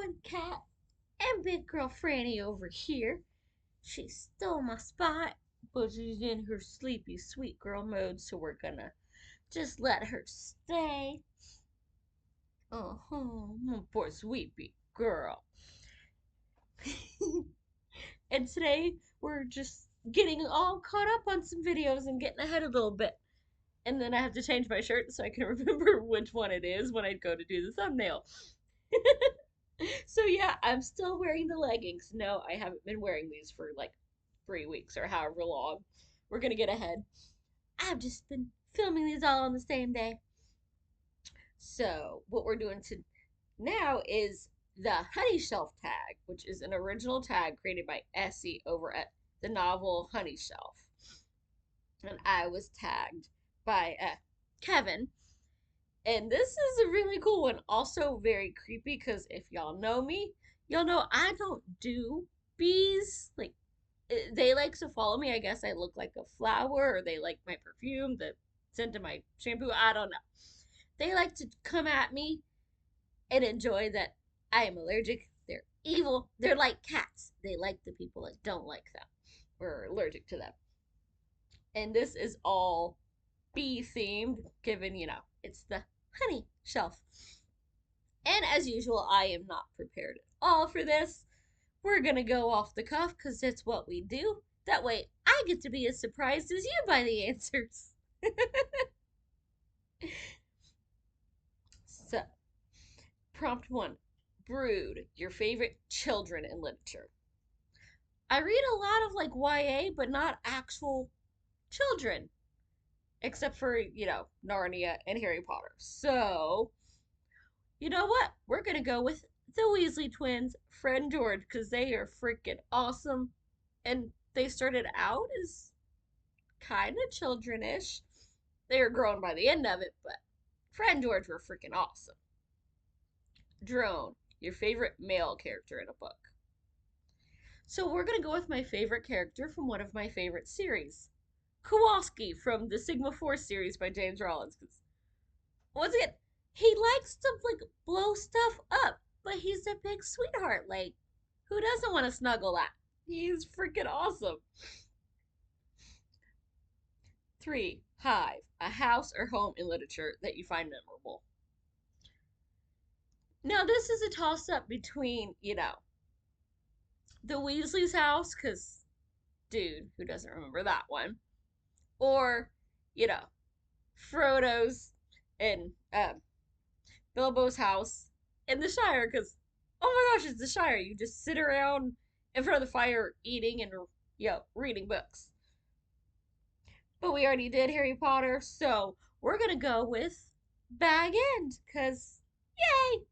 one cat and big girl Franny over here. She stole my spot, but she's in her sleepy sweet girl mode, so we're gonna just let her stay. Oh, my poor sweet girl. And today we're just getting all caught up on some videos and getting ahead a little bit. And then I have to change my shirt so I can remember which one it is when I go to do the thumbnail. So yeah, I'm still wearing the leggings. No, I haven't been wearing these for like 3 weeks or however long. We're gonna get ahead. I've just been filming these all on the same day. So what we're doing to now is the Honey Shelf tag, which is an original tag created by Essie over at the novel Honey Shelf. And I was tagged by Kevin. And this is a really cool one. Also very creepy because if y'all know me, y'all know I don't do bees. Like they like to follow me. I guess I look like a flower or they like my perfume, the scent of my shampoo. I don't know. They like to come at me and enjoy that I am allergic. They're evil. They're like cats. They like the people that don't like them or are allergic to them. And this is all bee themed, given, it's the honey shelf. And as usual, I am not prepared at all for this. We're gonna go off the cuff because it's what we do. That way, I get to be as surprised as you by the answers. So, prompt one, Brood, your favorite children in literature. I read a lot of like YA, but not actual children, except for, Narnia and Harry Potter. So, you know what? We're going to go with the Weasley twins, Fred and George, because they are freaking awesome. And they started out as kind of childrenish. They were grown by the end of it, but Fred and George were freaking awesome. Drone, your favorite male character in a book. So we're going to go with my favorite character from one of my favorite series. Kowalski from the Sigma Force series by James Rollins. Because once again, he likes to like blow stuff up, but he's a big sweetheart. Like, who doesn't want to snuggle that? He's freaking awesome. 3, Hive, a house or home in literature that you find memorable. Now, this is a toss up between, the Weasley's house, because, dude, who doesn't remember that one? Or, you know, Frodo's and Bilbo's house in the Shire, because, oh my gosh, it's the Shire. You just sit around in front of the fire eating and, reading books. But we already did Harry Potter, so we're going to go with Bag End, because, yay!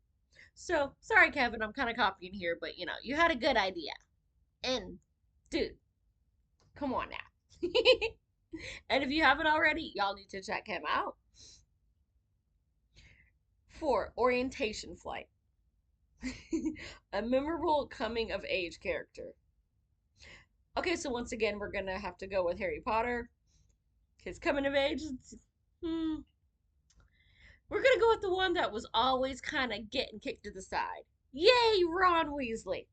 So, sorry, Kevin, I'm kind of copying here, but, you had a good idea. And, dude, come on now. And if you haven't already, y'all need to check him out. 4, Orientation Flight. A memorable coming of age character. Okay, so once again, we're gonna have to go with Harry Potter. His coming of age. We're gonna go with the one that was always kind of getting kicked to the side. Yay, Ron Weasley.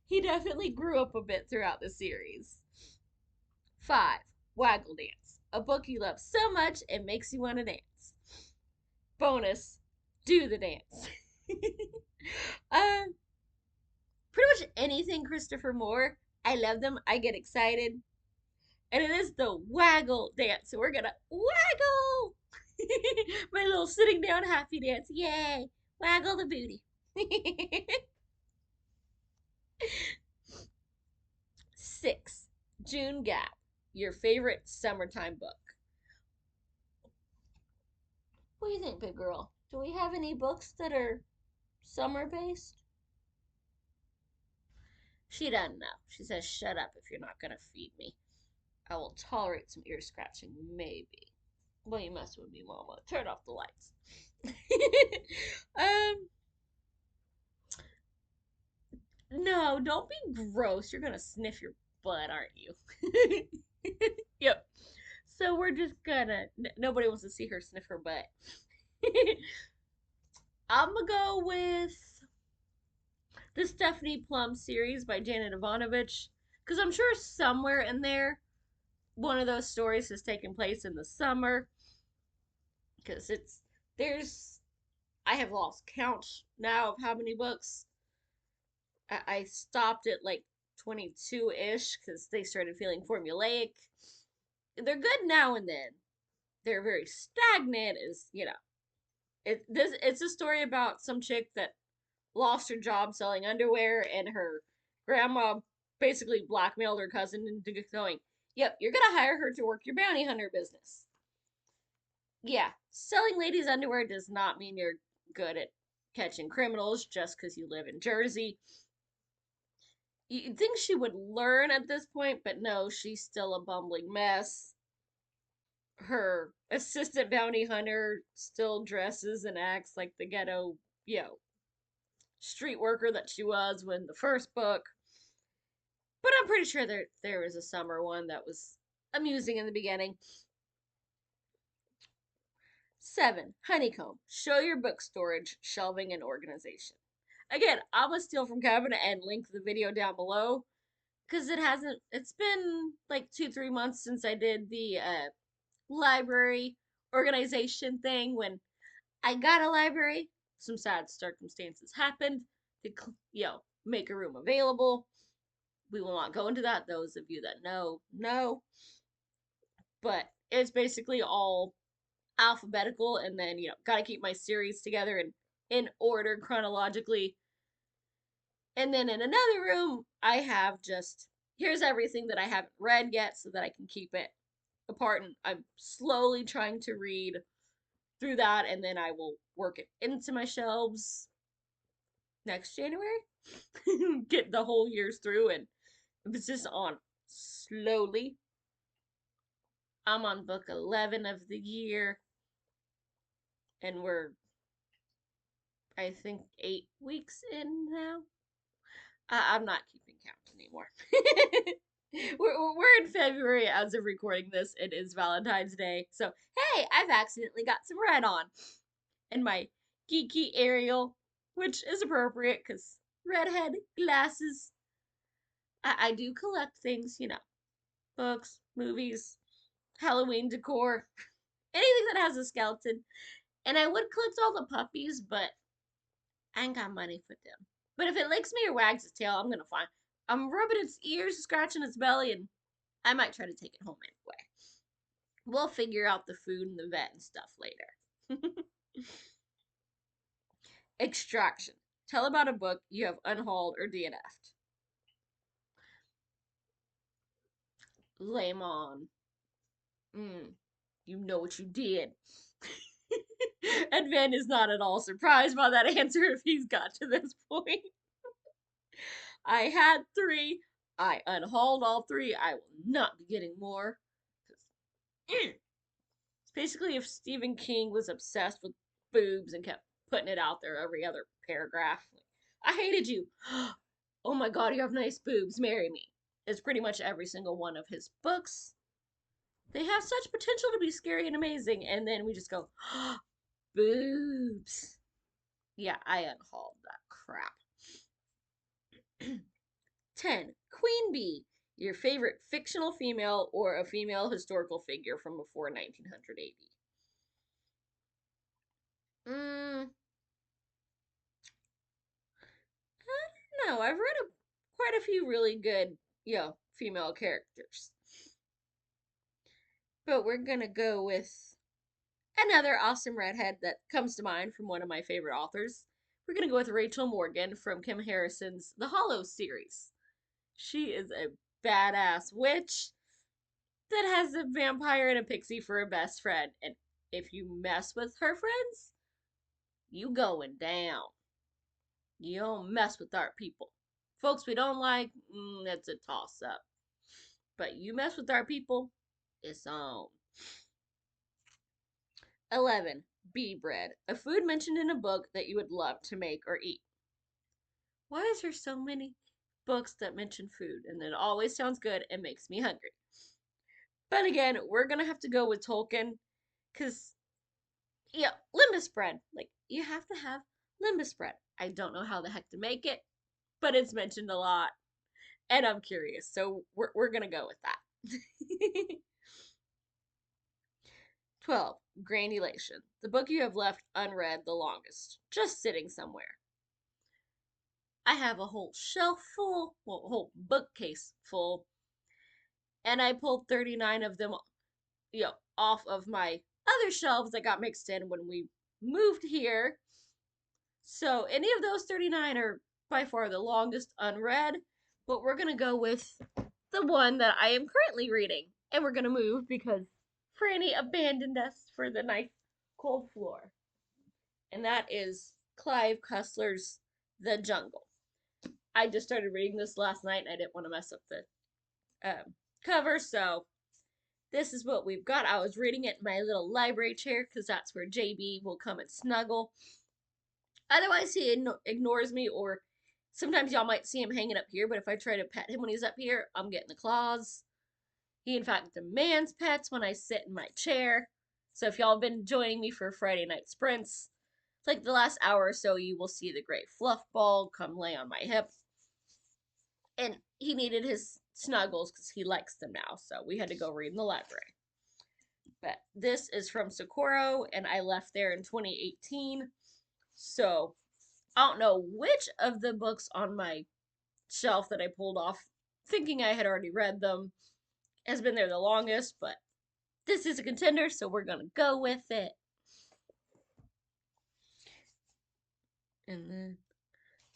He definitely grew up a bit throughout the series. 5, Waggle Dance. A book you love so much it makes you want to dance. Bonus, do the dance. Pretty much anything Christopher Moore. I love them. I get excited. And it is the Waggle dance. So we're gonna waggle. My little sitting down happy dance. Yay. Waggle the booty. 6, June Gap. Your favorite summertime book. What do you think, big girl? Do we have any books that are summer based? She doesn't know. She says, shut up if you're not going to feed me. I will tolerate some ear scratching, maybe. Well, you mess with me, Mama. Turn off the lights. No, don't be gross. You're going to sniff your butt, aren't you? Yep. So we're just gonna. Nobody wants to see her sniff her butt. I'm gonna go with The Stephanie Plum series by Janet Ivanovich. Because I'm sure somewhere in there, one of those stories has taken place in the summer. Because I have lost count now of how many books. I stopped at like 22 ish because they started feeling formulaic. They're good now and then. They're very stagnant, it's a story about some chick that lost her job selling underwear, and her grandma basically blackmailed her cousin into going, "Yep, you're gonna hire her to work your bounty hunter business." Yeah, selling ladies' underwear does not mean you're good at catching criminals just because you live in Jersey. You'd think she would learn at this point, but no, she's still a bumbling mess. Her assistant bounty hunter still dresses and acts like the ghetto, you know, street worker that she was when the first book. But I'm pretty sure there was a summer one that was amusing in the beginning. 7. Honeycomb. Show your book storage, shelving, and organization. Again, I'm gonna steal from Kevin and link the video down below because it's been like 2-3 months since I did the library organization thing. When I got a library, some sad circumstances happened to, make a room available. We will not go into that. Those of you that know. But it's basically all alphabetical, and then, gotta keep my series together in order chronologically. And then in another room, I have just, here's everything that I haven't read yet so that I can keep it apart. And I'm slowly trying to read through that, and then I will work it into my shelves next January. Get the whole years through, and it's just on slowly. I'm on book 11 of the year, and we're, I think, 8 weeks in now. I'm not keeping count anymore. we're in February as of recording this. It is Valentine's Day. So, hey, I've accidentally got some red on. And my geeky Ariel, which is appropriate because redhead glasses. I do collect things, books, movies, Halloween decor, anything that has a skeleton. And I would collect all the puppies, but I ain't got money for them. But if it licks me or wags its tail, I'm gonna find. I'm rubbing its ears, scratching its belly, and I might try to take it home anyway. We'll figure out the food and the vet and stuff later. Extraction. Tell about a book you have unhauled or DNF'd. Lame on. You know what you did. And Van is not at all surprised by that answer if he's got to this point. I had 3. I unhauled all 3. I will not be getting more. It's basically if Stephen King was obsessed with boobs and kept putting it out there every other paragraph. I hated you. Oh my god, you have nice boobs. Marry me. It's pretty much every single one of his books. They have such potential to be scary and amazing, and then we just go, boobs. Yeah, I unhauled that crap. 10. Queen Bee. Your favorite fictional female or a female historical figure from before 1900 AD. I don't know. I've read quite a few really good, female characters. But we're gonna go with another awesome redhead that comes to mind from one of my favorite authors. We're gonna go with Rachel Morgan from Kim Harrison's The Hollow series. She is a badass witch that has a vampire and a pixie for a best friend. And if you mess with her friends, you going down. You don't mess with our people. Folks we don't like, that's a toss up. But you mess with our people, it's on. 11. Bee bread. A food mentioned in a book that you would love to make or eat. Why is there so many books that mention food and it always sounds good and makes me hungry? But again, we're gonna have to go with Tolkien because, limbus bread. Like, you have to have limbus bread. I don't know how the heck to make it. but it's mentioned a lot, and I'm curious, so we're gonna go with that. 12. Granulation. The book you have left unread the longest, just sitting somewhere. I have a whole shelf full, well, a whole bookcase full, and I pulled 39 of them, off of my other shelves that got mixed in when we moved here. So any of those 39 are by far the longest unread, but we're gonna go with the one that I am currently reading, and we're gonna move because Franny abandoned us for the nice cold floor, and that is Clive Cussler's The Jungle. I just started reading this last night, and I didn't want to mess up the cover, so this is what we've got. I was reading it in my little library chair because that's where JB will come and snuggle. Otherwise, he ignores me, or sometimes y'all might see him hanging up here, but if I try to pet him when he's up here, I'm getting the claws. He, in fact, demands pets when I sit in my chair. So if y'all have been joining me for Friday night sprints, it's like the last hour or so, you will see the gray fluff ball come lay on my hip. And he needed his snuggles because he likes them now, so we had to go read in the library. But this is from Socorro, and I left there in 2018. So I don't know which of the books on my shelf that I pulled off, thinking I had already read them, has been there the longest, but this is a contender, so we're gonna go with it. And then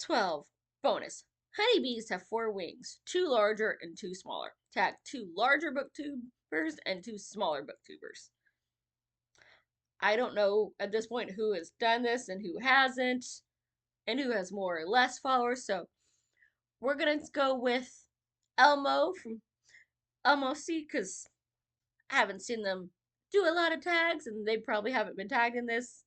12. Bonus. Honeybees have 4 wings, 2 larger and 2 smaller. Tag 2 larger booktubers and 2 smaller booktubers. I don't know at this point who has done this and who hasn't, and who has more or less followers, so we're gonna go with Elmo from Elmo C, because I haven't seen them do a lot of tags, and they probably haven't been tagged in this.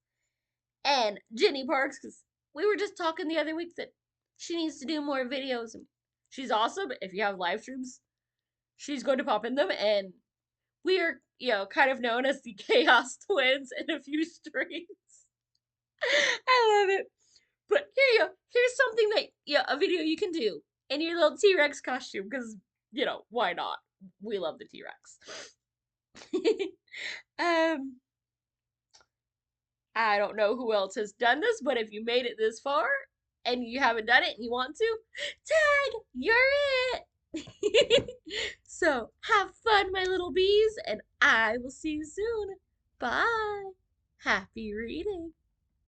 And Jenny Parks, because we were just talking the other week that she needs to do more videos. She's awesome. If you have live streams, she's going to pop in them. And we are, kind of known as the Chaos Twins in a few streams. I love it. But here you go. Here's something that, a video you can do in your little T-Rex costume. Because, why not? We love the T-Rex. I don't know who else has done this, but if you made it this far and you haven't done it and you want to, tag, you're it. So have fun, my little bees, and I will see you soon. Bye. Happy reading.